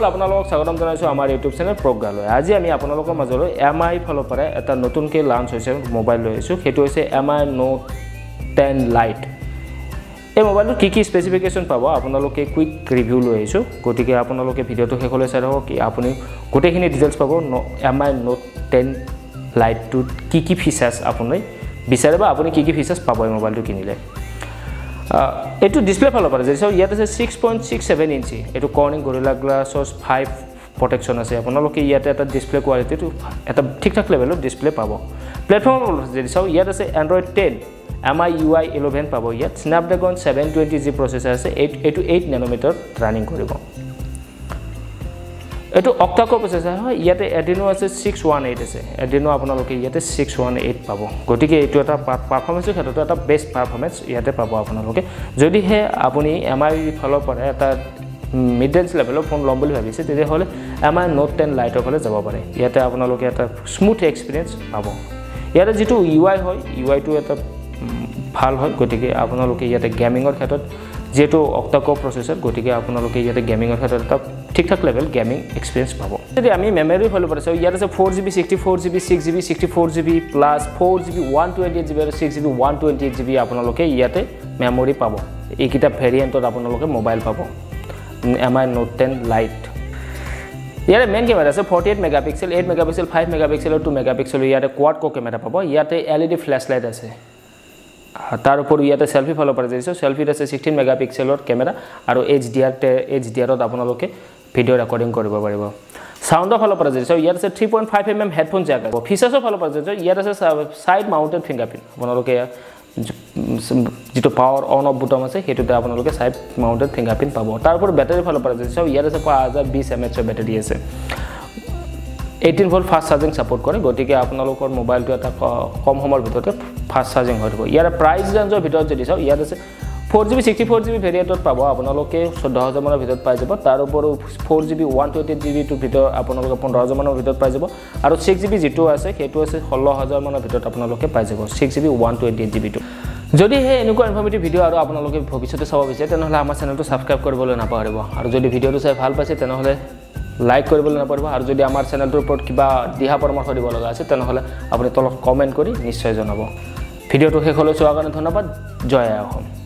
বন্ধুসকল আপোনালোকক স্বাগতম জনাইছো আমাৰ ইউটিউব চেনেল প্ৰজ্ঞালৈ আজি আমি আপোনালোকৰ মাজলৈ MI ফালৰ পৰা এটা নতুনকৈ লঞ্চ হৈছে মোবাইল লৈ আহিছো সেইটো হৈছে MI Note 10 Lite এই মোবাইলটো কি স্পেসিফিকেশন পাব আপোনালোকে কুইক ৰিভিউ লৈ আহিছো গতিকে আপোনালোকে ভিডিওটো শেষলৈ চাই ৰাখক কি আপুনি গোটেইখিনি ডিটেইলছ পাব MI Note 10 Lite টো কি ফিচাৰ্ছ আপুনি বিচাৰিব আপুনি কি ফিচাৰ্ছ পাব এই মোবাইলটো কিনিলে এটো ডিসপ্লে ফালৰ পৰা যে ইয়াত আছে 6.67 ইঞ্চি এটো কৰ্নিং গৰিলা গ্লাছৰ 5 প্ৰটেকচন আছে আপোনালোকে ইয়াতে এটা ডিসপ্লে কোৱালিটিটো এটা ঠিকঠাক লেভেলৰ ডিসপ্লে পাব প্ল্যাটফৰ্ম যে ইয়াত আছে Android 10 MI UI 11 পাব ইয়াত Snapdragon 720G প্ৰসেসৰ আছে এটো 8 nanometer ৰানিং কৰিব এটো octa-core প্ৰসেসৰ হয় ইয়াতে Adreno আছে 618 আছে Adreno আপোনালোকে ইয়াতে 618 পাব গতিকে এটো এটা পাৰফৰম্যান্সৰ ক্ষেত্ৰত এটা বেস্ট পাৰফৰম্যান্স ইয়াতে পাব আপোনালোকে যদি হে আপুনি MI ফালৰ পৰা এটা মিড ৰেঞ্জ লেভেলৰ ফোন লম বুলি ভাবিছে তেতিয়া হলে MI Note 10 Lite ফালে যাব পাৰে ইয়াতে আপোনালোকে এটা স্মুথ এক্সপেৰিয়েন্স পাব ইয়াতে যেটো UI হয় UI টো এটা ভাল হয় গতিকে আপোনালোকে ইয়াতে গেমিংৰ ক্ষেত্ৰত যেটো octa-core প্ৰসেসৰ গতিকে আপোনালোকে ইয়াতে গেমিংৰ ক্ষেত্ৰত এটা ঠিকঠাক লেভেল গেমিং এক্সপেৰিয়েন্স পাব যদি আমি মেমৰি ফালৰ পৰা চাও ইয়াত আছে 4GB 64GB 6GB 64GB plus 4GB 128GB আৰু 6GB 128GB আপোনালোকে ইয়াতে মেমৰি পাব এইকিটা ভেৰিয়েন্টত আপোনালোকে মোবাইল পাব MI Note 10 Lite ইয়াতে মেইন ক্যামেৰা আছে 48 মেগাপিক্সেল 8 মেগাপিক্সেল 5 মেগাপিক্সেল আৰু 2 মেগাপিক্সেল ইয়াতে কোৱাড কো ক্যামেৰা পাব ইয়াতে LED ফ্ল্যাশ লাইট আছে তাৰ উপৰি ইয়াতে সেলফি ফলো পৰা যায় সেলফিত আছে 16 মেগাপিক্সেলৰ ক্যামেৰা আৰু HDR ত আপোনালোকে ভিডিও ৰেকৰ্ডিং কৰিব পাৰিব সাউন্ড ফলো পৰা যায় ইয়াত আছে 3.5 mm হেডফোন জ্যাক আছে ফিচাৰ্ছ ফলো পৰা যায় ইয়াত আছে সাইড মাউন্টেড ফিংগাৰপ্ৰিন্ট আপোনালোকে যেটো পাৱাৰ অন অফ বুটাম আছে হেতুতে আপোনালোকে সাইড মাউন্টেড ফিংগাৰপ্ৰিন্ট পাব তাৰ উপৰি বেটাৰী ফলো পৰা যায় ইয়াত আছে 5020 mAh বেটাৰী আছে 18 ভোল্ট ফাস্ট চাৰ্জিং সাপোৰ্ট কৰে গতিকে আপোনালোকৰ মোবাইলটো এটা কম সময়ৰ ভিতৰতে ফাস্ট চাৰ্জিং হৈ থাকিব ইয়াৰ প্ৰাইস ৰেঞ্জৰ ভিতৰত যদি চাও ইয়াত আছে 4GB 64GB ভেৰিয়েন্টত পাব আপোনালোকে 14000 মানৰ ভিতৰত পাই যাব তাৰ ওপৰত 4GB 128GB টো ভিতৰ আপোনালোকে 15000 মানৰ ভিতৰত পাই যাব আৰু 6GB যেটো আছে হেতু আছে 16000 মানৰ ভিতৰত আপোনালোকে পাই যাব 6GB 128GB টো যদি হে এনেকুৱা ইনফৰমেটিভ ভিডিও আৰু আপোনালোকে ভৱিষ্যতে চাব বিচাৰে তেনেহলে আমাৰ চেনেলটো সাবস্ক্ৰাইব কৰিবলৈ নাপাহৰিব আৰু যদি ভিডিওটো চাই ভাল পাইছে তেনেহলে লাইক কৰিবলৈ নাপাহৰিব আৰু যদি আমাৰ চেনেলটোৰ ওপৰত কিবা দিহা পৰামৰ্শ দিব লগা আছে তেনেহলে আপুনি তলত কমেন্ট কৰি নিশ্চয় জনাব ভিডিওটো শেষলৈ চোৱাৰ কাৰণে ধন্যবাদ জয় অসম